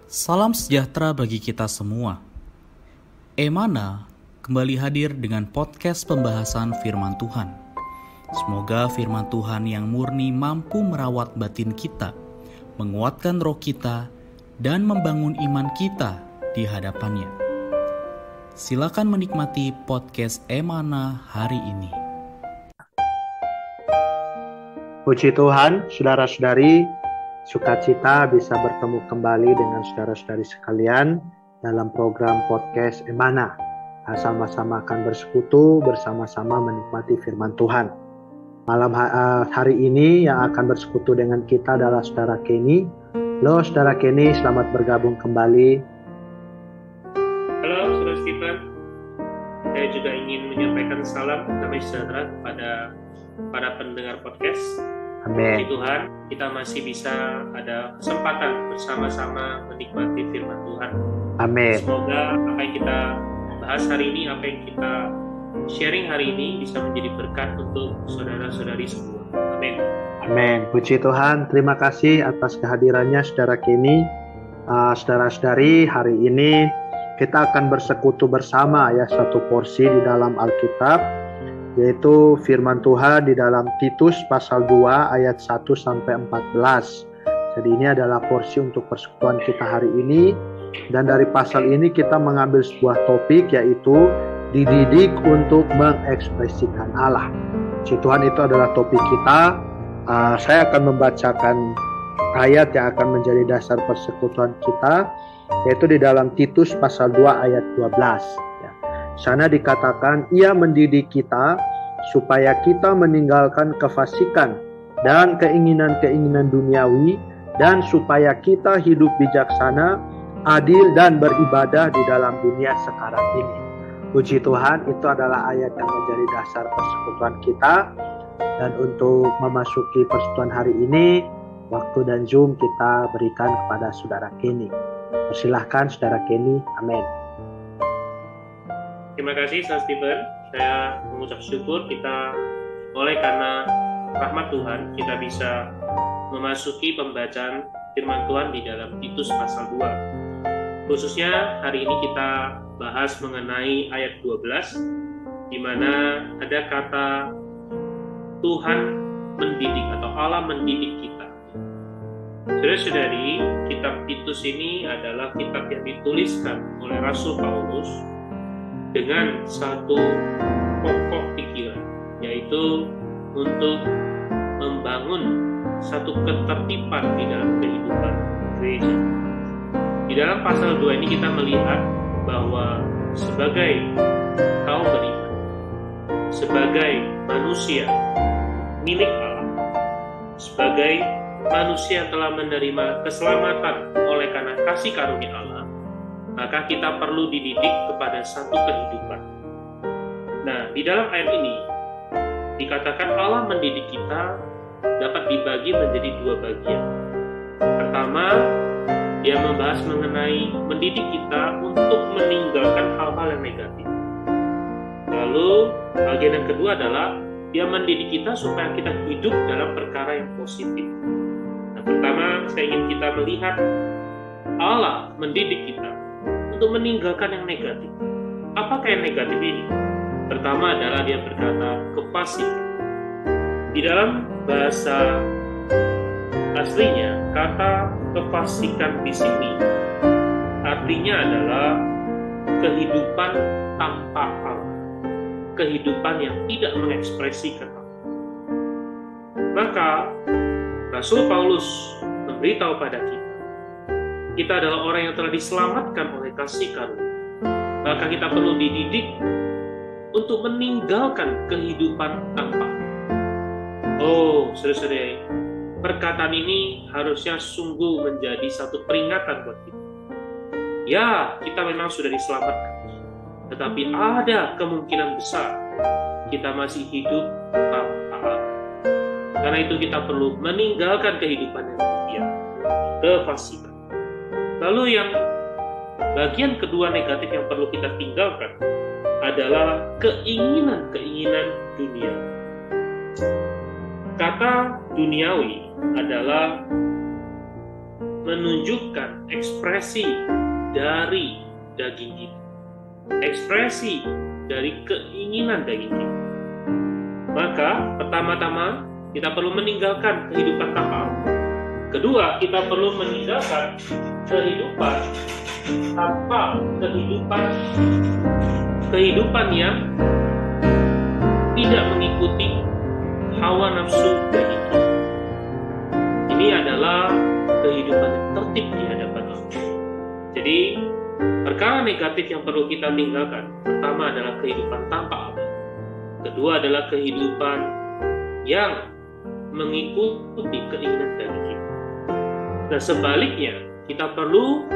Salam sejahtera bagi kita semua. Emana kembali hadir dengan podcast pembahasan firman Tuhan. Semoga firman Tuhan yang murni mampu merawat batin kita, menguatkan roh kita, dan membangun iman kita di hadapannya. Silakan menikmati podcast Emana hari ini. Puji Tuhan, saudara-saudari, sukacita bisa bertemu kembali dengan saudara-saudari sekalian dalam program podcast Emana. Sama-sama akan bersekutu, bersama-sama menikmati firman Tuhan. Malam hari ini yang akan bersekutu dengan kita adalah saudara Kenny. Halo saudara Kenny, selamat bergabung kembali. Halo saudara Stephen, saya juga ingin menyampaikan salam damai sejahtera kepada para pendengar podcast. Amin. Puji Tuhan, kita masih bisa ada kesempatan bersama-sama menikmati firman Tuhan. Amin. Semoga apa yang kita bahas hari ini, apa yang kita sharing hari ini bisa menjadi berkat untuk saudara-saudari semua. Amin. Amin. Puji Tuhan, terima kasih atas kehadirannya saudara Kenny. Saudara-saudari, hari ini kita akan bersekutu bersama ya satu porsi di dalam Alkitab, yaitu firman Tuhan di dalam Titus pasal 2 ayat 1 sampai 14. Jadi ini adalah porsi untuk persekutuan kita hari ini, dan dari pasal ini kita mengambil sebuah topik, yaitu dididik untuk mengekspresikan Allah. Puji Tuhan, itu adalah topik kita. Saya akan membacakan ayat yang akan menjadi dasar persekutuan kita, yaitu di dalam Titus pasal 2 ayat 12. Sana dikatakan, ia mendidik kita supaya kita meninggalkan kefasikan dan keinginan-keinginan duniawi, dan supaya kita hidup bijaksana, adil, dan beribadah di dalam dunia sekarang ini. Puji Tuhan, itu adalah ayat yang menjadi dasar persekutuan kita. Dan untuk memasuki persekutuan hari ini, waktu dan Zoom kita berikan kepada saudara Kenny. Persilahkan saudara Kenny. Amin. Terima kasih Saudara Stephen. Saya mengucap syukur kita oleh karena rahmat Tuhan kita bisa memasuki pembacaan firman Tuhan di dalam Titus pasal 2. Khususnya hari ini kita bahas mengenai ayat 12, di mana ada kata Tuhan mendidik atau Allah mendidik kita. Saudara-saudari, kitab Titus ini adalah kitab yang dituliskan oleh Rasul Paulus dengan satu pokok pikiran, yaitu untuk membangun satu ketertiban di dalam kehidupan gereja. Di dalam pasal 2 ini kita melihat bahwa sebagai kaum beriman, sebagai manusia milik Allah, sebagai manusia yang telah menerima keselamatan oleh karena kasih karunia Allah, maka kita perlu dididik kepada satu kehidupan. Nah, di dalam ayat ini dikatakan Allah mendidik kita dapat dibagi menjadi dua bagian. Pertama, dia membahas mengenai mendidik kita untuk meninggalkan hal-hal yang negatif. Lalu, bagian yang kedua adalah dia mendidik kita supaya kita hidup dalam perkara yang positif. Nah, pertama, saya ingin kita melihat Allah mendidik kita untuk meninggalkan yang negatif. Apakah yang negatif ini? Pertama adalah dia berkata kefasikan. Di dalam bahasa aslinya, kata kefasikan di sini artinya adalah kehidupan tanpa Allah, kehidupan yang tidak mengekspresikan Allah. Maka Rasul Paulus memberitahu pada kita adalah orang yang telah diselamatkan oleh kasih karunia. Maka kita perlu dididik untuk meninggalkan kehidupan tanpa Allah. Oh, saudara-saudara, perkataan ini harusnya sungguh menjadi satu peringatan buat kita. Ya, kita memang sudah diselamatkan, tetapi ada kemungkinan besar kita masih hidup tanpa Allah. Karena itu kita perlu meninggalkan kehidupan yang demikian, kefasikan. Lalu yang bagian kedua negatif yang perlu kita tinggalkan adalah keinginan-keinginan dunia. Kata duniawi adalah menunjukkan ekspresi dari daging kita, ekspresi dari keinginan daging kita. Maka pertama-tama kita perlu meninggalkan kehidupan tanpa Allah. Kedua, kita perlu meninggalkan kehidupan tanpa kehidupan yang tidak mengikuti hawa nafsu daging kita. Ini adalah kehidupan yang tertib di hadapan Allah. Jadi, perkara negatif yang perlu kita tinggalkan, pertama adalah kehidupan tanpa Allah. Kedua adalah kehidupan yang mengikuti keinginan daging kita. Nah, sebaliknya, kita perlu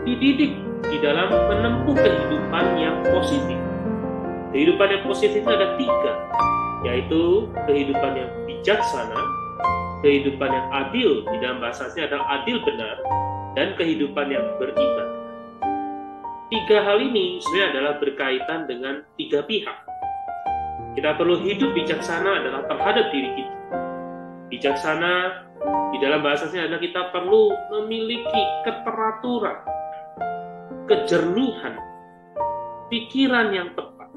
dididik di dalam menempuh kehidupan yang positif. Kehidupan yang positif ada 3, yaitu kehidupan yang bijaksana, kehidupan yang adil, di dalam bahasanya adalah adil benar, dan kehidupan yang beribadah. 3 hal ini sebenarnya adalah berkaitan dengan 3 pihak. Kita perlu hidup bijaksana adalah terhadap diri kita. Bijaksana di dalam bahasanya adalah kita perlu memiliki keteraturan, kejernihan, pikiran yang tepat.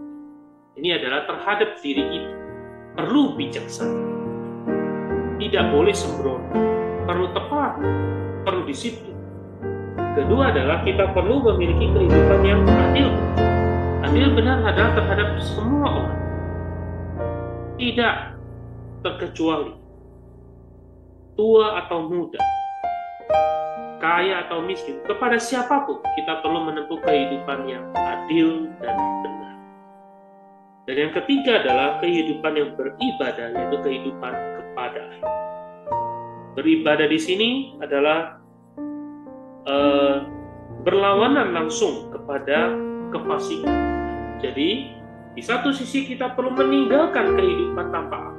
Ini adalah terhadap diri kita. Perlu bijaksana. Tidak boleh sembrono. Perlu tepat. Perlu disiplin. Kedua adalah kita perlu memiliki kehidupan yang adil. Adil benar adalah terhadap semua orang. Tidak terkecuali. Tua atau muda, kaya atau miskin, kepada siapapun kita perlu menempuh kehidupan yang adil dan benar. Dan yang ketiga adalah kehidupan yang beribadah, yaitu kehidupan kepada Allah. Beribadah di sini adalah berlawanan langsung kepada kefasikan. Jadi, di satu sisi kita perlu meninggalkan kehidupan tanpa Allah.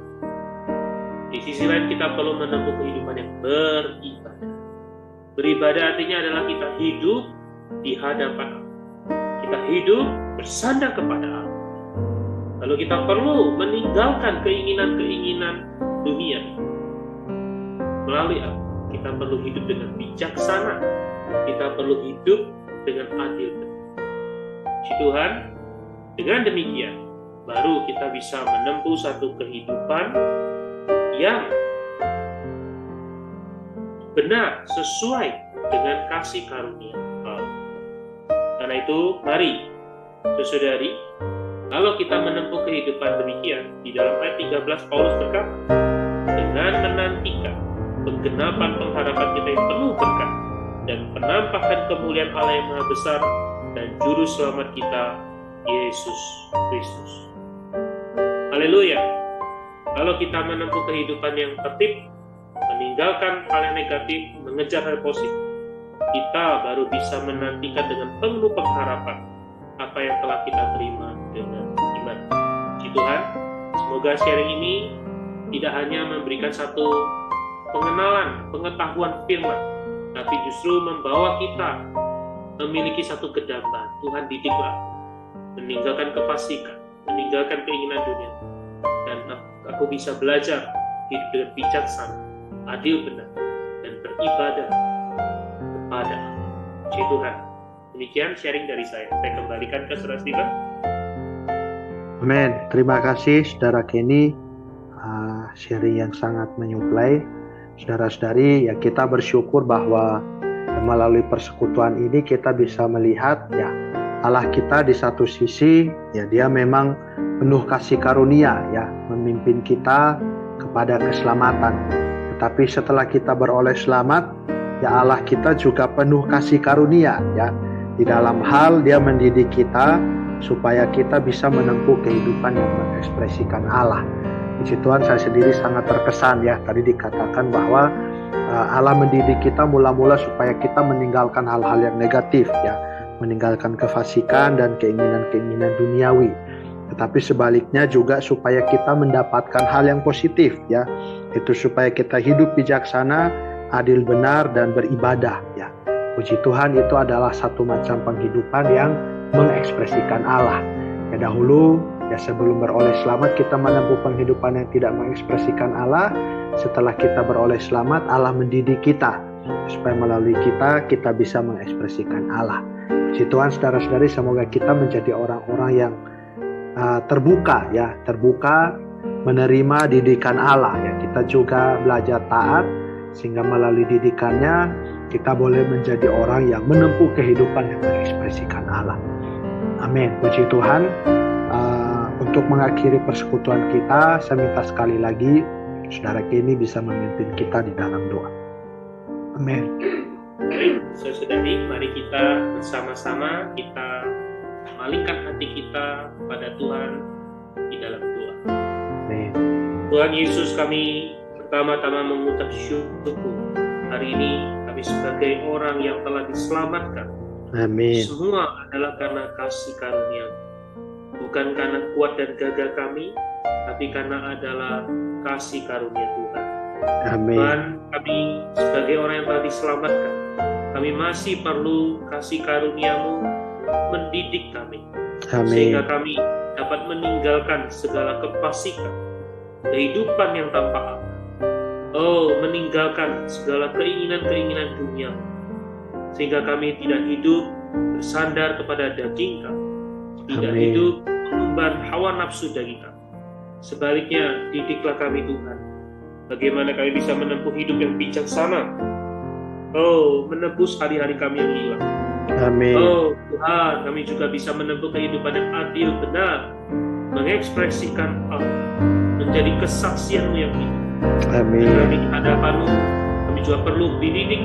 Di sisi lain kita perlu menempuh kehidupan yang beribadah. Beribadah artinya adalah kita hidup di hadapan Allah. Kita hidup bersandar kepada Allah. Lalu kita perlu meninggalkan keinginan-keinginan dunia. Melalui Allah, kita perlu hidup dengan bijaksana. Kita perlu hidup dengan adil. Puji Tuhan, dengan demikian, baru kita bisa menempuh satu kehidupan yang benar sesuai dengan kasih karunia Allah. Karena itu, mari saudari, kalau kita menempuh kehidupan demikian, di dalam ayat 13 Paulus berkata, dengan menantikan penggenapan pengharapan kita yang penuh berkat dan penampakan kemuliaan Allah yang Maha Besar dan Juru Selamat kita, Yesus Kristus. Haleluya. Kalau kita menempuh kehidupan yang tertib, meninggalkan hal yang negatif, mengejar hal positif, kita baru bisa menantikan dengan penuh pengharapan apa yang telah kita terima dengan iman. Puji Tuhan, semoga sharing ini tidak hanya memberikan satu pengenalan, pengetahuan firman, tapi justru membawa kita memiliki satu kedamaian. Tuhan didiklah, meninggalkan kefasikan, meninggalkan keinginan dunia, dan aku bisa belajar hidup dengan bijaksana, adil benar, dan beribadah kepada Allah. Puji Tuhan. Demikian sharing dari saya. Saya kembalikan ke Saudara Steven. Amin. Terima kasih Saudara Kenny. Sharing yang sangat menyuplai. Saudara-saudari, ya kita bersyukur bahwa melalui persekutuan ini kita bisa melihat ya Allah kita di satu sisi ya dia memang penuh kasih karunia ya memimpin kita kepada keselamatan. Tetapi setelah kita beroleh selamat ya Allah kita juga penuh kasih karunia ya di dalam hal dia mendidik kita supaya kita bisa menempuh kehidupan yang mengekspresikan Allah. Puji Tuhan, saya sendiri sangat terkesan ya tadi dikatakan bahwa Allah mendidik kita mula-mula supaya kita meninggalkan hal-hal yang negatif ya, meninggalkan kefasikan dan keinginan-keinginan duniawi. Tetapi sebaliknya juga supaya kita mendapatkan hal yang positif ya, itu supaya kita hidup bijaksana, adil benar dan beribadah ya. Puji Tuhan, itu adalah satu macam penghidupan yang mengekspresikan Allah. Ya dahulu ya sebelum beroleh selamat kita menempuh penghidupan yang tidak mengekspresikan Allah. Setelah kita beroleh selamat, Allah mendidik kita supaya melalui kita bisa mengekspresikan Allah. Puji Tuhan, saudara-saudari, semoga kita menjadi orang-orang yang terbuka menerima didikan Allah ya. Kita juga belajar taat sehingga melalui didikannya kita boleh menjadi orang yang menempuh kehidupan yang mengekspresikan Allah. Amin. Puji Tuhan. Untuk mengakhiri persekutuan kita, saya minta sekali lagi saudara Kenny bisa memimpin kita di dalam doa. Amin. Baik, saudari, mari kita bersama-sama kita malingkan hati kita kepada Tuhan di dalam doa. Amin. Tuhan Yesus, kami pertama-tama mengucap syukur hari ini kami sebagai orang yang telah diselamatkan. Amin. Semua adalah karena kasih karunia, bukan karena kuat dan gagah kami, tapi karena adalah kasih karunia Tuhan. Amin. Tuhan, kami sebagai orang yang telah diselamatkan, kami masih perlu kasih karunia-Mu mendidik kami. Amin. Sehingga kami dapat meninggalkan segala kefasikan, kehidupan yang tanpa Allah. Meninggalkan segala keinginan-keinginan dunia, sehingga kami tidak hidup bersandar kepada daging kami, tidak Amin. hidup mengemban hawa nafsu dari kami. Sebaliknya, didiklah kami Tuhan, bagaimana kami bisa menempuh hidup yang bijaksana, menebus hari-hari kami yang hilang. Amin. Tuhan, kami juga bisa menempuh kehidupan yang adil, benar, mengekspresikan Allah, menjadi kesaksian-Mu yang hidup. Amin. Dan kami di hadapan-Mu, kami juga perlu dididik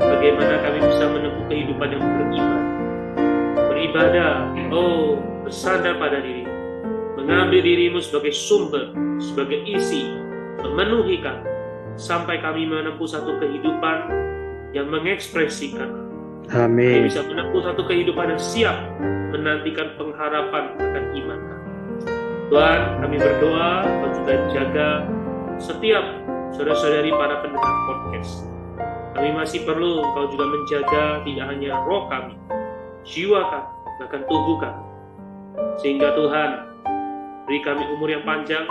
bagaimana kami bisa menempuh kehidupan yang beribadah, bersandar pada diri, mengambil diri-Mu sebagai sumber, sebagai isi, memenuhi kami, sampai kami menempuh satu kehidupan yang mengekspresikan. Amin. Kami bisa menempuh satu kehidupan yang siap menantikan pengharapan akan iman kami. Tuhan, kami berdoa Kau juga jaga setiap saudara-saudari para pendengar podcast. Kami masih perlu Kau juga menjaga tidak hanya roh kami, jiwa kami, bahkan tubuh kami. Sehingga Tuhan, beri kami umur yang panjang,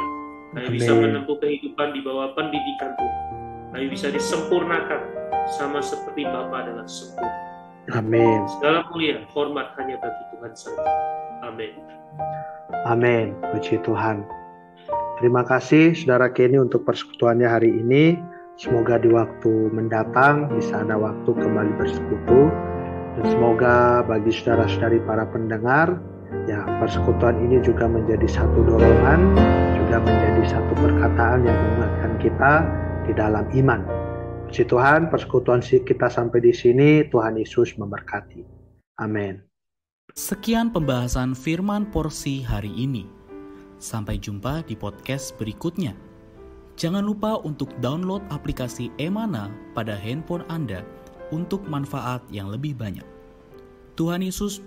kami Amin. bisa menempuh kehidupan di bawah pendidikan Tuhan. Kami bisa disempurnakan sama seperti Bapa adalah sempurna. Amin. Segala mulia, hormat hanya bagi Tuhan saja. Amin. Amin. Puji Tuhan. Terima kasih saudara Kenny untuk persekutuannya hari ini. Semoga di waktu mendatang bisa ada waktu kembali bersekutu. Dan semoga bagi saudara-saudari para pendengar, ya, persekutuan ini juga menjadi satu dorongan, juga menjadi satu perkataan yang menguatkan kita di dalam iman. Puji Tuhan, persekutuan kita sampai di sini. Tuhan Yesus memberkati. Amin. Sekian pembahasan firman porsi hari ini. Sampai jumpa di podcast berikutnya. Jangan lupa untuk download aplikasi Emana pada handphone Anda untuk manfaat yang lebih banyak. Tuhan Yesus